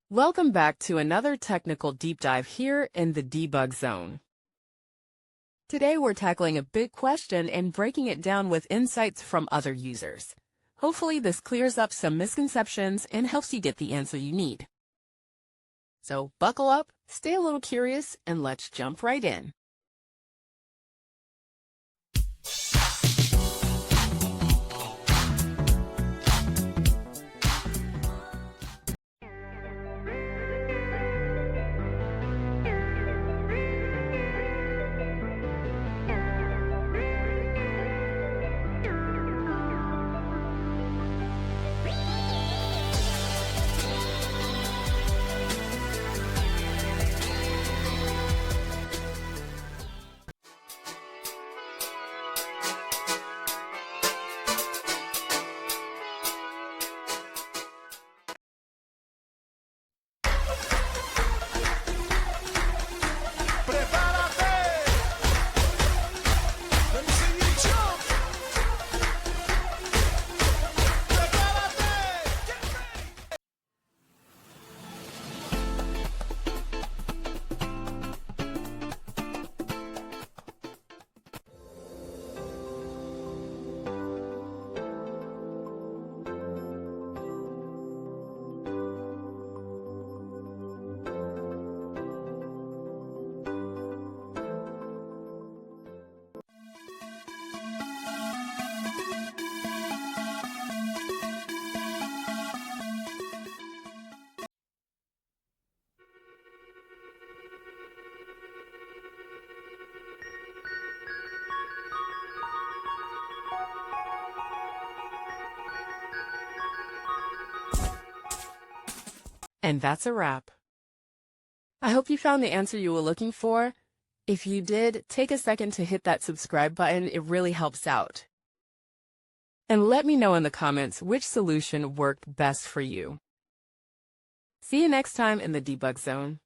Welcome back to another technical deep dive here in the debug zone. Today we're tackling a big question and breaking it down with insights from other users. Hopefully this clears up some misconceptions and helps you get the answer you need. So buckle up, stay a little curious, and let's jump right in. And that's a wrap. I hope you found the answer you were looking for. If you did, take a second to hit that subscribe button. It really helps out. And let me know in the comments which solution worked best for you. See you next time in the debug zone.